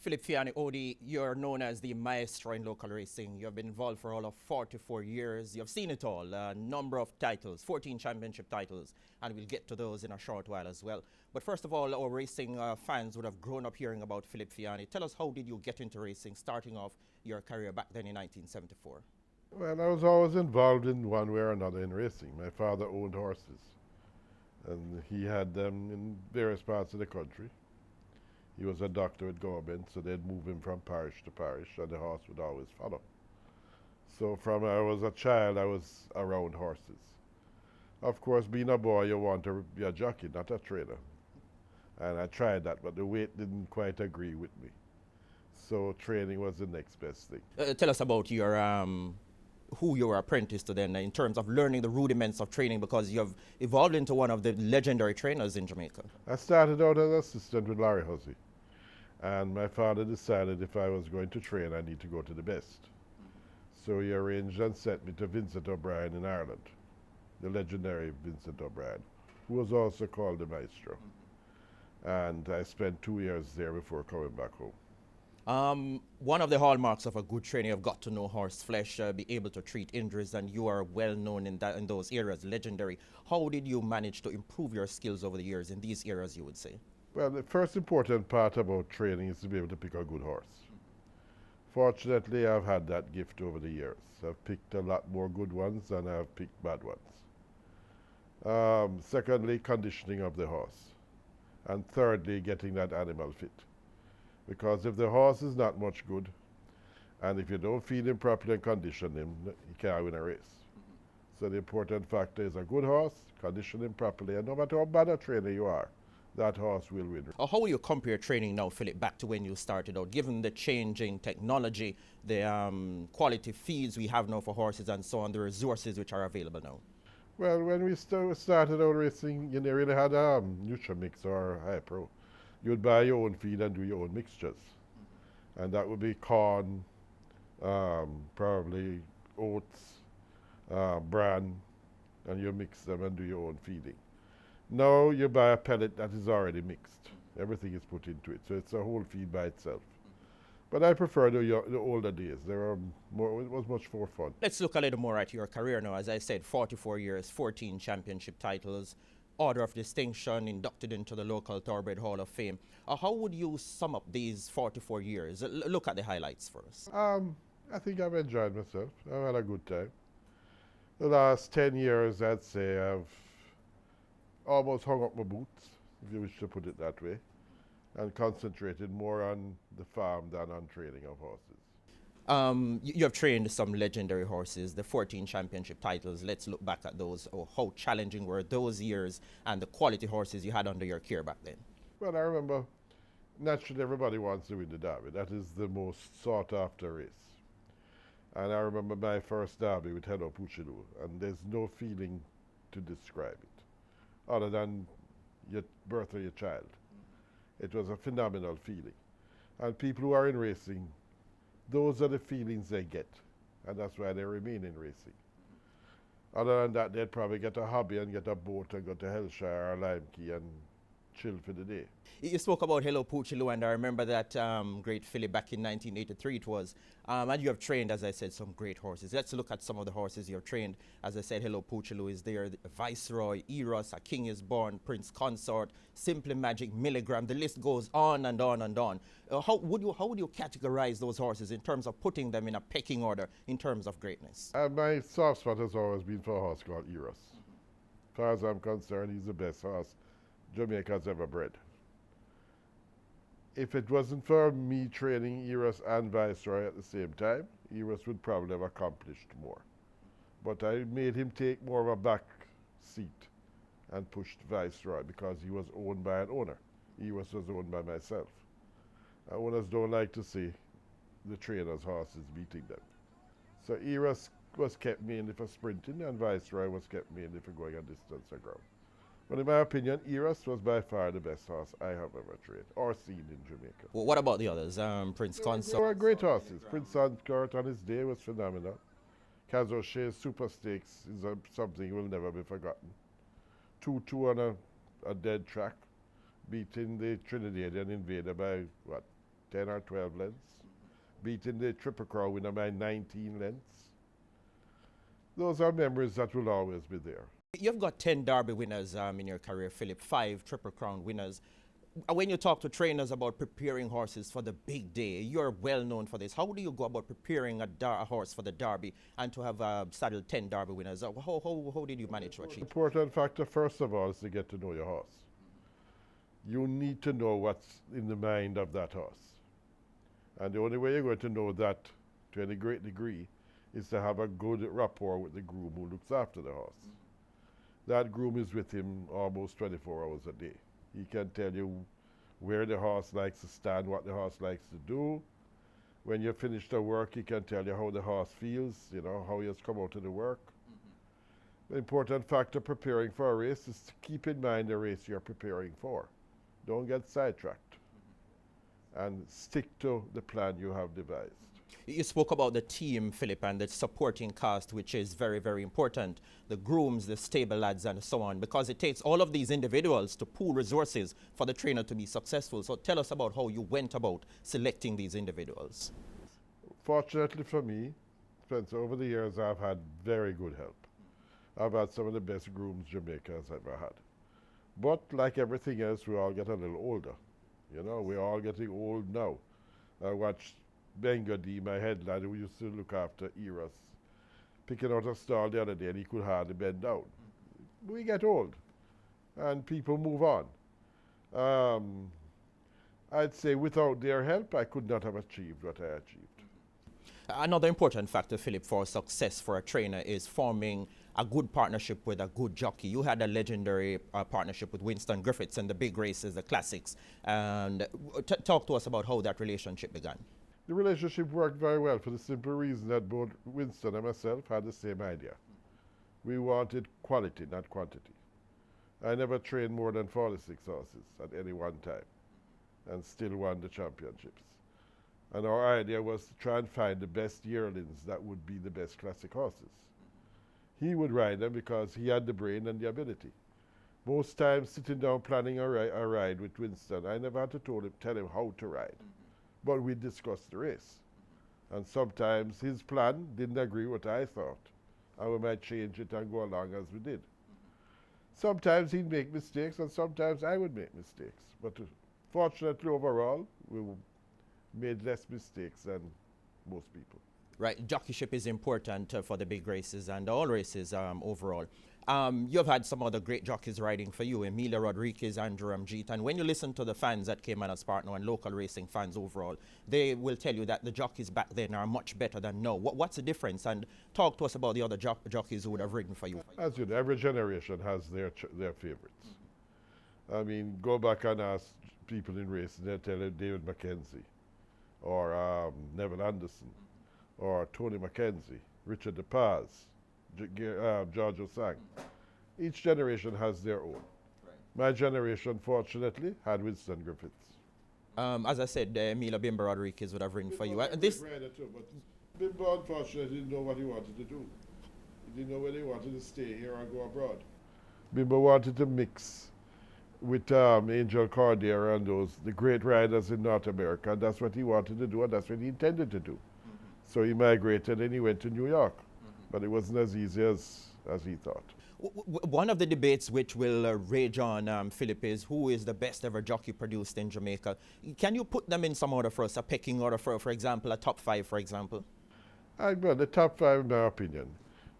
Philip Feanny, Odie, you're known as the maestro in local racing. You've been involved for all of 44 years. You've seen it all, a number of titles, 14 championship titles, and we'll get to those in a short while as well. But first of all, our racing fans would have grown up hearing about Philip Feanny. Tell us, how did you get into racing, starting off your career back then in 1974? Well, I was always involved in one way or another in racing. My father owned horses, and he had them in various parts of the country. He was a doctor at government, so they'd move him from parish to parish, and the horse would always follow. So from I was a child, I was around horses. Of course, being a boy, you want to be a jockey, not a trainer. And I tried that, but the weight didn't quite agree with me. So training was the next best thing. Tell us about your who you were apprenticed to then in terms of learning the rudiments of training, because you've evolved into one of the legendary trainers in Jamaica. I started out as an assistant with Larry Hussey. And my father decided if I was going to train, I need to go to the best. So he arranged and sent me to Vincent O'Brien in Ireland, the legendary Vincent O'Brien, who was also called the maestro. And I spent 2 years there before coming back home. One of the hallmarks of a good trainer, you've got to know horse flesh, be able to treat injuries, and you are well known in those areas, legendary. How did you manage to improve your skills over the years in these areas, you would say? Well, the first important part about training is to be able to pick a good horse. Fortunately, I've had that gift over the years. I've picked a lot more good ones than I've picked bad ones. Secondly, conditioning of the horse. And thirdly, getting that animal fit. Because if the horse is not much good, and if you don't feed him properly and condition him, he can't win a race. So the important factor is a good horse, condition him properly, and no matter how bad a trainer you are, that horse will win. How will you compare training now, Philip, back to when you started out, given the changing technology, the quality feeds we have now for horses and so on, the resources which are available now? Well, when we started out racing, you never really had a Nutrimix or High Pro. You would buy your own feed and do your own mixtures. And that would be corn, probably oats, bran, and you mix them and do your own feeding. Now you buy a pellet that is already mixed. Everything is put into it, so it's a whole feed by itself. But I prefer the older days. It was much more fun. Let's look a little more at your career now. As I said, 44 years, 14 championship titles, Order of Distinction, inducted into the local Thoroughbred Hall of Fame. How would you sum up these 44 years? Look at the highlights for us. I think I've enjoyed myself. I've had a good time. The last 10 years, I'd say I've almost hung up my boots, if you wish to put it that way, and concentrated more on the farm than on training of horses. You have trained some legendary horses, the 14 championship titles. Let's look back at those. How challenging were those years and the quality horses you had under your care back then? Well, I remember, naturally everybody wants to win the Derby. That is the most sought after race. And I remember my first Derby with Hello Puchilu, and there's no feeling to describe it other than your birth of your child. It was a phenomenal feeling. And people who are in racing, those are the feelings they get, and that's why they remain in racing. Other than that, they'd probably get a hobby and get a boat and go to Hellshire or Lime Key and chill for the day. You spoke about Hello Puchilu, and I remember that great filly back in 1983 it was. And you have trained, as I said, some great horses. Let's look at some of the horses you have trained. As I said, Hello Puchilu is there, the Viceroy, Eros, A King is Born, Prince Consort, Simply Magic, Milligram. The list goes on and on and on. How would you categorize those horses in terms of putting them in a pecking order in terms of greatness? My soft spot has always been for a horse called Eros. As far as I'm concerned, he's the best horse Jamaica's ever bred. If it wasn't for me training Eros and Viceroy at the same time, Eros would probably have accomplished more. But I made him take more of a back seat and pushed Viceroy because he was owned by an owner. Eros was owned by myself. Owners don't like to see the trainer's horses beating them. So Eros was kept mainly for sprinting and Viceroy was kept mainly for going a distance or ground. But in my opinion, Eros was by far the best horse I have ever trained or seen in Jamaica. Well, what about the others? Prince Consort? They were great horses. Prince Consort on his day was phenomenal. Kazoche's Super Stakes is something will never be forgotten. 2-2 on a dead track, beating the Trinidadian Invader by, what, 10 or 12 lengths, beating the Triple Crown winner by 19 lengths. Those are memories that will always be there. You've got 10 Derby winners in your career, Philip, 5 Triple Crown winners. When you talk to trainers about preparing horses for the big day, you're well known for this. How do you go about preparing a horse for the Derby and to have saddled 10 Derby winners? How did you manage to achieve? The important factor, first of all, is to get to know your horse. You need to know what's in the mind of that horse. And the only way you're going to know that to any great degree is to have a good rapport with the groom who looks after the horse. That groom is with him almost 24 hours a day. He can tell you where the horse likes to stand, what the horse likes to do. When you finish the work, he can tell you how the horse feels, you know, how he has come out of the work. The important factor preparing for a race is to keep in mind the race you're preparing for. Don't get sidetracked and stick to the plan you have devised. You spoke about the team, Philip, and the supporting cast, which is very, very important. The grooms, the stable lads, and so on, because it takes all of these individuals to pool resources for the trainer to be successful. So tell us about how you went about selecting these individuals. Fortunately for me, Spencer, over the years I've had very good help. I've had some of the best grooms Jamaica has ever had. But like everything else, we all get a little older. You know, we're all getting old now. I watched Bengadi, my head lad, who used to look after Eros, picking out a stall the other day and he could hardly bend down. We get old and people move on. I'd say without their help, I could not have achieved what I achieved. Another important factor, Philip, for success for a trainer is forming a good partnership with a good jockey. You had a legendary partnership with Winston Griffiths in the big races, the classics. And talk to us about how that relationship began. The relationship worked very well for the simple reason that both Winston and myself had the same idea. We wanted quality, not quantity. I never trained more than 46 horses at any one time and still won the championships. And our idea was to try and find the best yearlings that would be the best classic horses. He would ride them because he had the brain and the ability. Most times sitting down planning a ride with Winston, I never had to tell him how to ride. But we discussed the race. And sometimes his plan didn't agree with what I thought. And we might change it and go along as we did. Sometimes he'd make mistakes and sometimes I would make mistakes. But fortunately overall, we made less mistakes than most people. Right, jockeyship is important for the big races and all races overall. You've had some other great jockeys riding for you, Emilia Rodriguez, Andrew Ramjeet, and when you listen to the fans that came on as partner and local racing fans overall, they will tell you that the jockeys back then are much better than now. What's the difference? And talk to us about the other jockeys who would have ridden for you. As you know, every generation has their favorites. I mean, go back and ask people in racing, they'll tell you David Mackenzie, or Neville Anderson, or Tony Mackenzie, Richard DePaz, George Osang. Each generation has their own. Right. My generation, fortunately, had Winston Griffiths. As I said, Emilia Bimba Rodriguez would have ridden for you. This rider too, but Bimba, unfortunately, didn't know what he wanted to do. He didn't know whether he wanted to stay here or go abroad. Bimba wanted to mix with Angel Cordera and the great riders in North America, and that's what he wanted to do, and that's what he intended to do. So he migrated and he went to New York. But it wasn't as easy as he thought. One of the debates which will rage on, Philip, is who is the best ever jockey produced in Jamaica. Can you put them in some order for us, a pecking order, for example, a top 5, for example? Well, the top 5, in my opinion,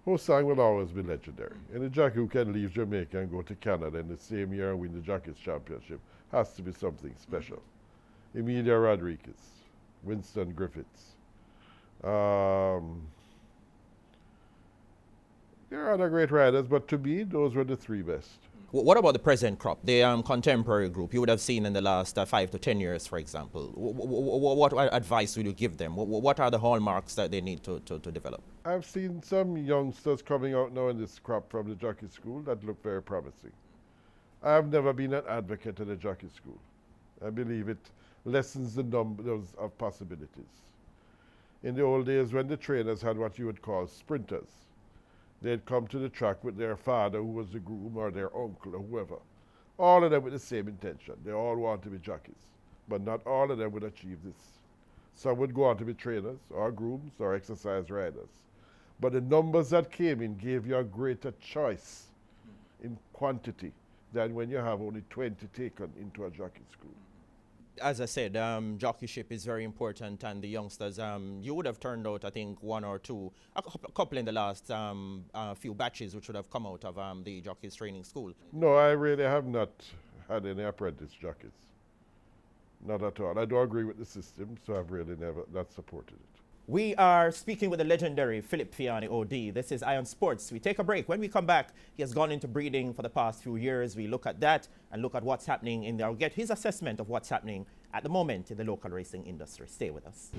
Osang will always be legendary. Any jockey who can leave Jamaica and go to Canada in the same year and win the Jockeys Championship has to be something special. Emilia Rodriguez, Winston Griffiths. There are other great riders, but to me, those were the 3 best. What about the present crop, the contemporary group you would have seen in the last 5 to 10 years, for example? What advice would you give them? What are the hallmarks that they need to develop? I've seen some youngsters coming out now in this crop from the jockey school that look very promising. I've never been an advocate of the jockey school. I believe it lessens the numbers of possibilities. In the old days, when the trainers had what you would call sprinters, they'd come to the track with their father, who was the groom, or their uncle, or whoever. All of them with the same intention. They all want to be jockeys. but not all of them would achieve this. Some would go on to be trainers or grooms or exercise riders. But the numbers that came in gave you a greater choice in quantity than when you have only 20 taken into a jockey school. As I said, jockeyship is very important, and the youngsters, you would have turned out, I think, one or two, a couple in the last few batches which would have come out of the jockeys training school. No, I really have not had any apprentice jockeys. Not at all. I don't agree with the system, so I've really never not supported it. We are speaking with the legendary Philip Feanny OD. This is Ion Sports. We take a break. When we come back, he has gone into breeding for the past few years. We look at that and look at what's happening in there. I'll get his assessment of what's happening at the moment in the local racing industry. Stay with us.